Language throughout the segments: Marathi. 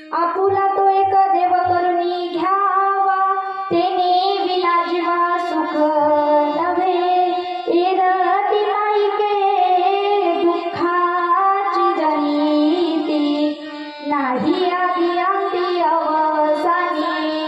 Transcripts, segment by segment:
आपुला तो एक देव करुणी घ्यावा, तेने विना जीवा सुख नव्हे. इरती माईके दुःखाची जनिती, नाही आधी अंती अवसानी.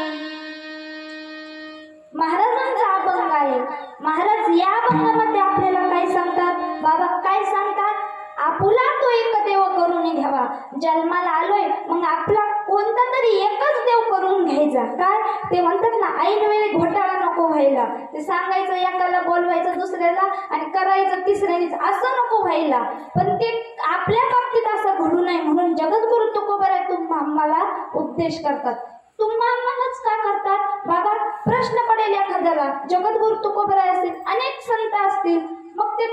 महाराजांचा अभंग आहे. महाराज या अभंगामध्ये आपल्याला काय सांगतात? बाबा काय सांगतात? आपुला तो एक देव करून घ्यावा. जन्माला आलोय मग आपला कोणता तरी एकच देव करून घ्यायचा. काय ते म्हणतात ना, ऐन वेळी घोटाळा नको व्हायला. ते सांगायचं एकाला, बोलवायचं दुसऱ्याला आणि करायचं तिसऱ्यानेच, असं नको व्हायला. पण ते आपल्या बाबतीत असं घडू नये म्हणून जगद्गुरु तुकोबराय आम्हाला उपदेश करतात. तुम्हालाच का करतात? बाबा प्रश्न पडेल एखाद्याला, जगद्गुरु तुकोबराय असतील, अनेक संत असतील, मग ते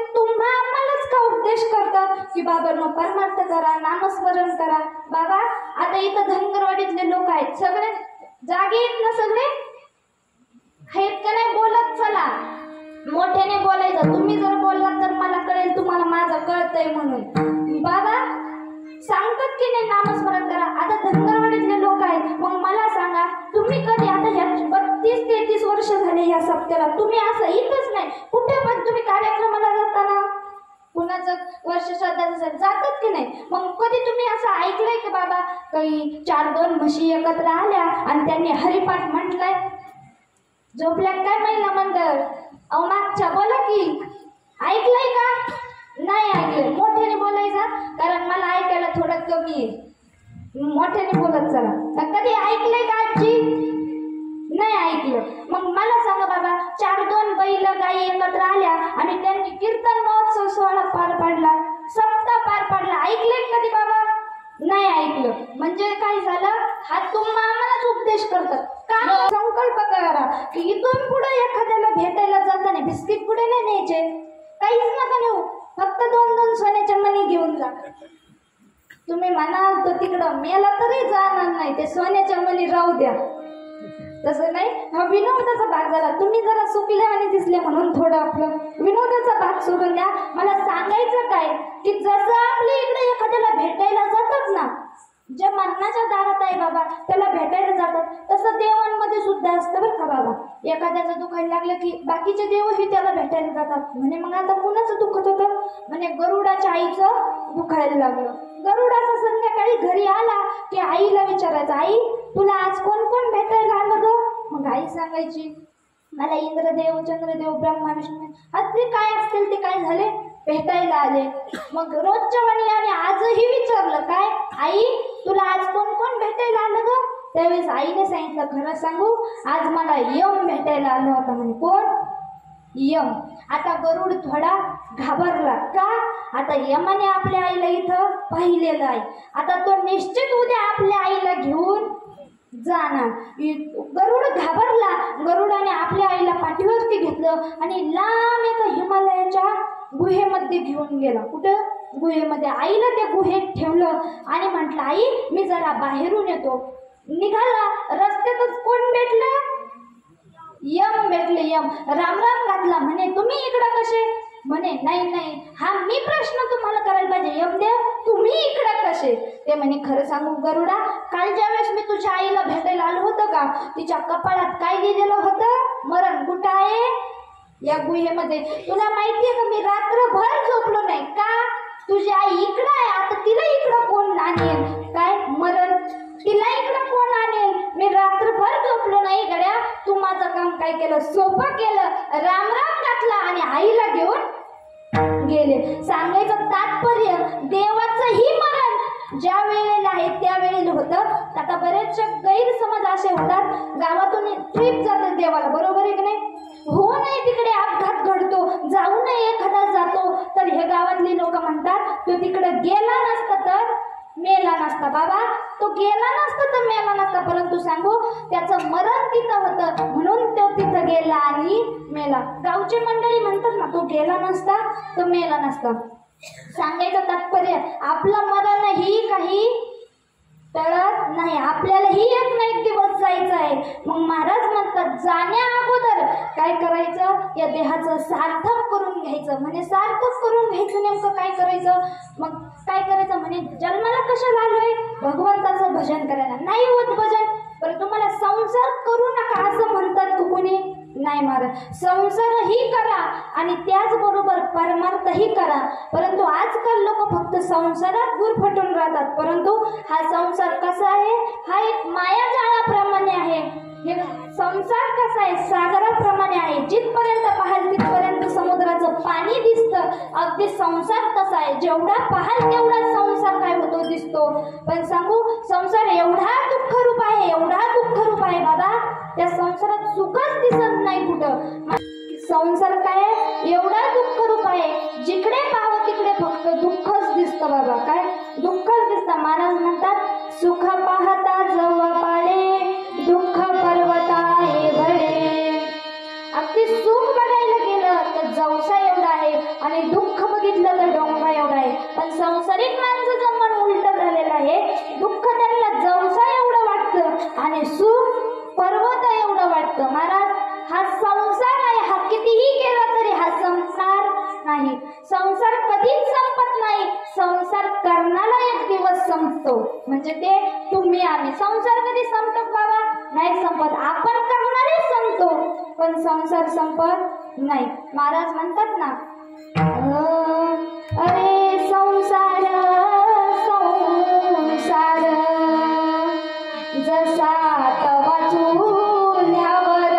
आम्हालाच का उपदेश करतात की बाबा नो परमार्थ करा, नामस्मरण करा. बाबा आता इथं धनगरवाडीतले लोक आहेत, सगळे जागे आहेत ना, सगळे आहेत का नाही? बोलत चला, मोठ्याने बोलायचं. तुम्ही जर बोललात तर मला कळेल तुम्हाला माझं कळतंय म्हणून. बाबा सांगतात की नाही नामस्मरण करा. आता धनगरवाडीतले लोक आहेत, मग मला सांगा तुम्ही कधी, आता ह्या 32-33 वर्ष झाले या सप्त्याला, तुम्ही असं इथंच नाही कुठे पण तुम्ही कार्यक्रमाला जाताना कुणाचं वर्ष श्राद्धाचं जातात की नाही, मग कधी तुम्ही असं ऐकलंय की बाबा काही 4-2 म्हशी एकत्र आल्या आणि त्यांनी हरिपाठ म्हटलंय? झोपल्या काय महिला मंडळ? मागच्या बोला की, ऐकलंय का? नाही ऐकलंय. मोठ्याने बोलायचा, कारण मला ऐकायला थोडं कमी आहे. मोठ्याने बोलत चला. कधी ऐकलंय का आजी? नाही ऐकलं. मग मला सांगा बाबा, 4-2 बैल गाई एकत्र आल्या आणि त्यांनी कीर्तन महोत्सव सोहळा पार पाडला, सप्ताह पार पाडला. ऐकलंय कधी बाबा? नाही ऐकलं. म्हणजे काय झालं? हा आम्हालाच उपदेश करतात का? संकल्प करा की इथून पुढे एखाद्याला भेटायला जाताना बिस्किट पुढे नाही न्यायचे, काहीच नका नेऊ, फक्त 2-2 सोन्याच्या मणी घेऊन जा. तुम्ही म्हणाल तर तिकडं मेला तरी जाणार नाही, ते सोन्याच्या मणी राहू द्या. तसं नाही. हा विनोदाचा भाग झाला. तुम्ही जरा सुकले आणि दिसले म्हणून थोडं आपलं विनोदाचा भाग सोडून द्या. मला सांगायचं काय की जसं आपल्या इकडे एखाद्याला भेटायला जातात ना, जे मरणाच्या दारात आहे बाबा त्याला भेटायला जातात, तसं देवांमध्ये सुद्धा असतं बरं का बाबा. एखाद्याचं दुखायला लागलं की बाकीचे देवही त्याला भेटायला जातात. म्हणे मग आता कुणाचं दुखत होतं? म्हणे गरुडाच्या आईचं दुखायला लागलं. गरुडाचा संध्याकाळी घरी आला की आईला विचारायचं, आई तुला आज कोण कोण भेटायला आलं ग? मग आई सांगायची, मला इंद्रदेव, चंद्रदेव, ब्रह्मा, विष्णू, ते काय असतील ते काय झाले भेटायला आले. मग रोजच्या वाणी आणि आजही विचारलं, काय आई तुला आज कोण कोण भेटायला आलं ग? त्यावेळेस आईने सांगितलं, खरं सांगू आज मला यम भेटायला आलं होता. म्हणे कोण? यम. आता गरुड थोडा घाबरला का? आता यमाने आपल्या आईला इथं पाहिलेलं आहे, आता तो निश्चित उद्या आपल्या आईला घेऊन जाणार. गरुड घाबरला. गरुडाने आपल्या आईला पाठीवरती घेतलं आणि लांब एका हिमालयाच्या गुहेमध्ये घेऊन गेला. कुठं? गुहेमध्ये. आईला त्या गुहेत ठेवलं आणि म्हटलं, आई मी जरा बाहेरून येतो. निघाला. रस्त्यातच कोण भेटलं? यम भेटले. यम राम राम घातला. म्हणे तुम्ही इकडं कसे? म्हणे नाही नाही, हा मी प्रश्न तुम्हाला करायला पाहिजे. यमदेव तुम्ही इकडं कसे? ते म्हणे खरं सांगू गरुडा, काल ज्या वेळेस मी तुझ्या आईला भेटायला आलो होतं का, तिच्या कपाळात काय लिहिलेलं होतं? मरण कुठं आहे? या गुहेमध्ये. तुला माहितीये का मी रात्रभर झोपलो नाही का? तुझी आई इकडं आहे, आता तिला इकडं कोण आणेल? काय मरण? तिला इकडं कोण आणेल? मी रात्रभर झोपलो नाही गड्या. तू माझं काम काय केलं? सोपं केलं. राम राम घातला आणि आईला घेऊन गेले. सांगायचं तात्पर्य, देवाचंही मरण ज्या वेळेला आहे त्या वेळेला होतं. आता बरेचसे गैरसमज असे होतात, गावातून ट्रिप जातात देवाला, बरोबर आहे की नाही? हो नाही, तिकडे अपघात घडतो, जाऊ नये एखादा जातो, तर हे गावातली लोक म्हणतात तो तिकडे गेला नसता तर मेला नसता. बाबा तो गेला नसता तर मेला नसता, परंतु सांगू त्याचं मरण तिथं होतं म्हणून तो तिथं गेला आणि मेला. गावची मंडळी म्हणतात ना, तो गेला नसता तो मेला नसता. सांगायचं तात्पर्य, आपलं मरणही काही टळत नाही, आपल्यालाही एक ना एक दिवस जायचं आहे. मग महाराज म्हणतात जाण्या अगोदर काय करायचं? या देहाचं सार्थक करून घ्यायचं. म्हणजे सार्थक करून घ्यायचं नेमकं काय करायचं? मग काय करायचं? म्हणे जन्माला कशाला आलोय? भगवंताचं भजन करायला. नाही होत भजन, बरं तुम्हाला संसार करू नका असं म्हणतात कुणी? नाही महाराज, संसारही करा आणि त्याचबरोबर परमार्थही करा. परंतु आजकाल लोक फक्त संसारात गुरफटून राहतात. परंतु हा संसार कसा आहे? हा एक मायाजाळाप्रमाणे आहे. हे संसार कसा आहे? सागराप्रमाणे आहे. जिथपर्यंत पाहाल तिथपर्यंत समुद्राचं पाणी दिसतं. अगदी संसार तसा आहे. जेवढा पाहाल तेवढा संसार काय होतो दिसतो. पण सांगू, संसार एवढा दुःखरूप आहे, एवढा दुःखरूप आहे बाबा, त्या संसारात सुखच दिसत नाही कुठं. संसार काय आहे? एवढा दुःखरूप आहे, जिकडे पाहावं तिकडे फक्त दुःखच दिसतं बाबा. काय दुःखच दिसतं. महाराज म्हणतात, सुख पाहता जव पाळे, दुःख पर्वताए भळे. अगदी सुख बघायला गेलं तर जवसा एवढा आहे आणि दुःख बघितलं तर डोंगा एवढा आहे. पण संसारिक माणसाचं मन उलट झालेलं आहे. दुःख त्यांना जवसा एवढं वाटतं आणि सुख पर्वत एवढं वाटतं. महाराज, हा संसार आहे. हा कितीही केला तरी हा संसार नाही. संसार कधीच संपत नाही. संसार करणारा एक दिवस संपतो. म्हणजे ते तुम्ही आम्ही. संसार कधी संपतो बाबा? नाही संपत. आपण करणारे संपतो, पण संसार संपत नाही. महाराज म्हणतात ना, अरे संसार संसार जसा तवा चुल्यावर,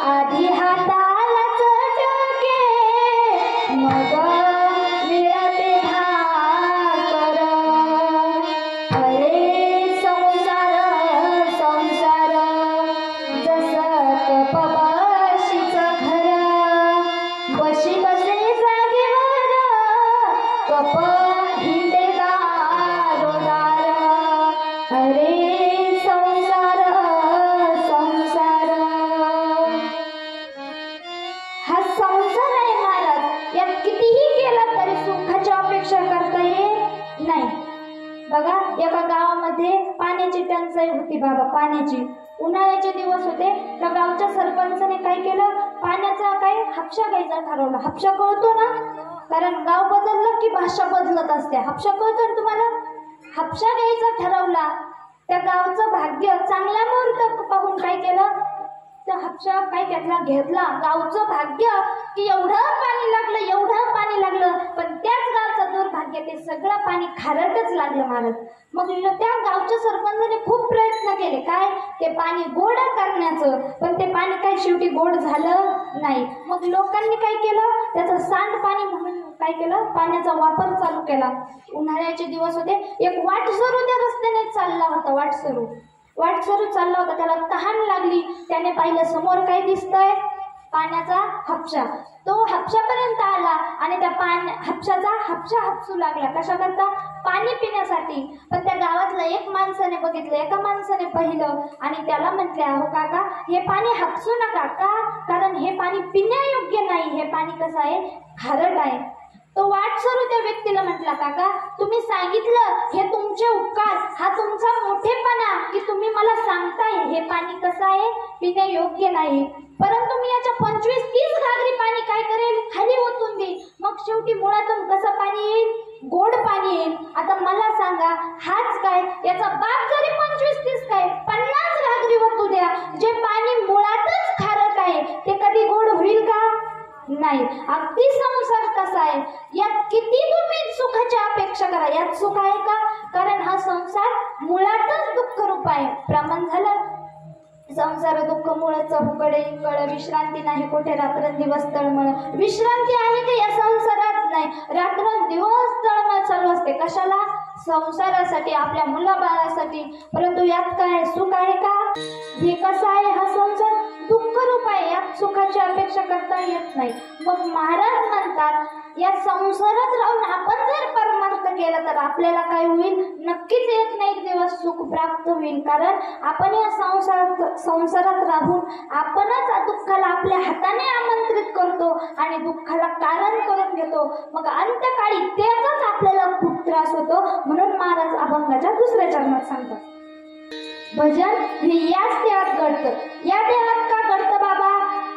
आधी हाताला चटके मग मिळते भाकर. अरे संसार संसार जसं कप बशीचं घर, बशी बसे जागेवर कप हिंडे दारोदार. अरे संसार संसार, हा संसार आहे महाराज. यात कितीही केलं तरी सुखाची अपेक्षा करता येत नाही. बघा, एका गावामध्ये पाण्याची टंचाई होती बाबा, पाण्याची. उन्हाळ्याचे दिवस होते. त्या गावच्या सरपंचाने काय केलं? पाण्याचा काय हापशा घ्यायचा ठरवला. हापशा कळतो ना? कारण गाव बदललं की भाषा बदलत असते. हापशा कळतो ना तुम्हाला? हापशा घ्यायचा ठरवला. त्या गावचं भाग्य चांगला मुहूर्त पाहून काय केलं? त्या हापशा काय घेतला. गावचं भाग्य की एवढं पाणी लागलं, एवढं पाणी लागलं, पण त्याच गावचं दुर्भाग्य, ते सगळं पाणी खारटच लागलं महाराज. मग त्या गावच्या सरपंचाने खूप प्रयत्न केले, काय ते पाणी गोड करण्याचं, पण ते पाणी काय शेवटी गोड झालं नाही. मग लोकांनी काय केलं? त्याचं सांडपाणी म्हणून काय केलं? पाण्याचा वापर चालू केला. उन्हाळ्याचे दिवस होते. एक वाटसरू त्या रस्त्याने चालला होता. वाटसरू चालला होता. त्याला तहान लागली. त्याने पाहिलं समोर काय दिसतंय? पाण्याचा हापशा. तो हापशापर्यंत आला आणि त्या हापशाचा हापशा हापसू लागला. कशा करता? पाणी पिण्यासाठी. पण त्या गावातल्या एक माणसाने बघितलं, एका माणसाने पाहिलं आणि त्याला म्हटले, अहो काका, हे पाणी हापसू नका. का? कारण हे पाणी पिण्यायोग्य नाही. हे पाणी कसं आहे? खारट आहे. तो वाटसरू त्या व्यक्तीला म्हटला, काका, तुम्ही सांगितलं, हे तुमचे उपकार, हा तुमचा मोठेपणा की तुम्ही मला सांगताय हे पाणी कसं आहे? पिण्यायोग्य नाही. परंतु मी याच्या 25-30 घागरी पाणी काय करेल? खाली ओतून देईल. मग शेवटी मुळातून कसं पाणी येईल? गोड पाणी येईल. आता मला सांगा, हाच काय? याचा बाप जरी 25-30 काय 50 घागरी ओतू द्या, जे पाणी मुळातच खारट आहे ते कधी गोड होईल का? नाही. अगदी संसार कसा आहे? यात किती तुम्ही सुखाची अपेक्षा करा, यात सुख आहे का? कारण हा संसार मुळातच दुःखरूप आहे. प्रमाण झालं. संसार दुःख मुळ चौकडे कळ, विश्रांती नाही कोठे रात्रंदिवस तळमळ. विश्रांती आहे का या संसारात? नाही. रात्रंदिवस तळमळ चालू असते. कशाला? संसारासाठी, आपल्या मुलाबाळासाठी. परंतु यात काय सुख आहे का? हे कसं आहे? हा संसार दुःखरूप आहे. यात सुखाची अपेक्षा करता येत नाही. मग महाराज म्हणतात, या संसारात राहून आपण जर परमार्थ केला तर आपल्याला काय होईल? नक्कीच एक ना एक दिवस सुख प्राप्त होईल. कारण आपण या संसारात राहून आपणच दुःखाला आपल्या हाताने आमंत्रित करतो आणि दुःखाला कारण करून घेतो. मग अंतकाळी त्याचाच आपल्याला खूप त्रास होतो. म्हणून महाराज अभंगाच्या दुसऱ्या चरणात सांगतात, भजन हे याच देहात घडतं. या देहात का घडतं बाबा?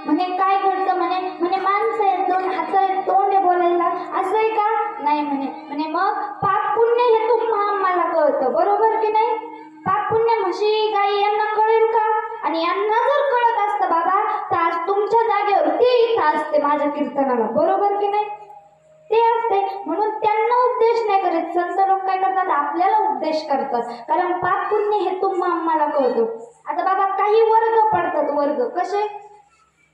म्हणे काय घडतं? म्हणे माणसं आहेत, 2 हात आहेत, तोंड आहे बोलायला, असं आहे का? नाही म्हणे. मग पाप पुण्य हे तुम्हा आम्हाला कळतं, बरोबर की नाही? पाप पुण्य म्हशी गाई यांना कळेल का? आणि यांना जर कळत असतं बाबा तर आज तुमच्या जागेवर ते इथं असते माझ्या कीर्तनाला, बरोबर की नाही? ते असते म्हणून त्यांना उपदेश नाही करत. संत लोक काय करतात? आपल्याला उपदेश करतात, कारण पाप पुण्य हे तुम्हा आम्हाला कळतो. आता बाबा काही वर्ग पडतात, वर्ग कसे?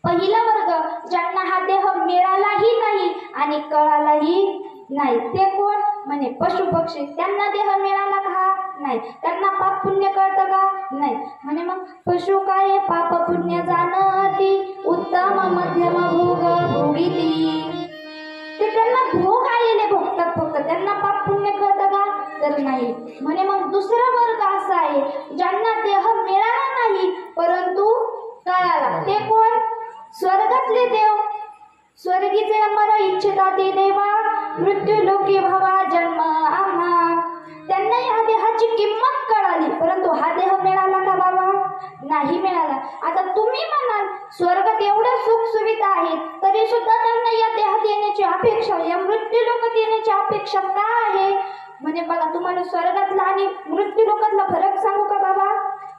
पहिला वर्ग ज्यांना हा देह मिळालाही नाही आणि कळालाही नाही, ते कोण? म्हणे पशु पक्षी. त्यांना देह मिळाला का? नाही. त्यांना पाप पुण्य कळतं का? नाही. म्हणे मग पशु काय पाप पुण्य जाणती, उत्तम मध्यम भोग भोगिती. ते त्यांना भोग आलेले भोगतात फक्त, त्यांना पाप पुण्य कळतं का? तर नाही. म्हणे मग दुसरा वर्ग असा आहे ज्यांना देह मिळाला नाही परंतु कळाला, ते कोण? स्वर्गातले देव. स्वर्गीचे अमर इच्छिता ते देवा, मृत्यू लोकी भवा जन्म आम्हा. त्यांना या देहाची किंमत कळाली परंतु हा देह मिळाला का बाबा? नाही मिळाला. आता तुम्ही म्हणाल स्वर्गात एवढ्या सुख सुविधा आहेत तरी सुद्धा त्यांना या देहात येण्याची अपेक्षा, या मृत्यू लोकात येण्याची अपेक्षा का आहे? म्हणजे बघा, तुम्हाला स्वर्गातला आणि मृत्यू लोकातला फरक सांगू का बाबा?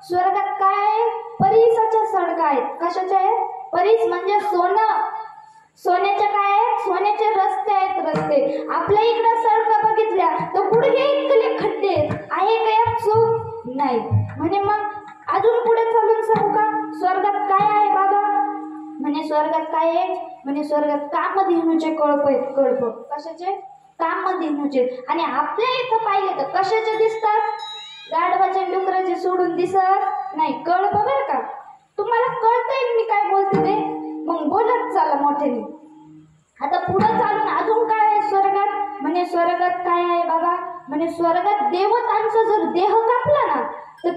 स्वर्गात काय आहे? परिसाच्या सडका आहेत. कशाच्या आहेत? परिस म्हणजे सोनं. सोन्याचे काय आहे? सोन्याचे रस्ते आहेत, रस्ते. आपल्या इकडे सडका बघितल्या तर गुडघे इतकले खड्डे आहे का यात सुख? नाही. म्हणजे मग अजून पुढे चालून सांगू का स्वर्गात काय आहे बाबा? म्हणजे स्वर्गात काय आहे? म्हणजे स्वर्गात कामधेनूचे कळप आहेत, कळप. कशाचे? कामधेनूचे. आणि आपल्या इथं पाहिले तर कशाचे दिसतात? गाढवाचे डुकराचे सोडून दिसत नाही, कळप. बरं का? तुम्हाला कळतंय मी काय बोलते ते? मग बोलत चला मोठ्याने. आता पुढे चालून अजून काय आहे स्वर्गात? म्हणजे स्वर्गात काय आहे बाबा? म्हणजे स्वर्गात देवतांचा जर देह कापला ना तर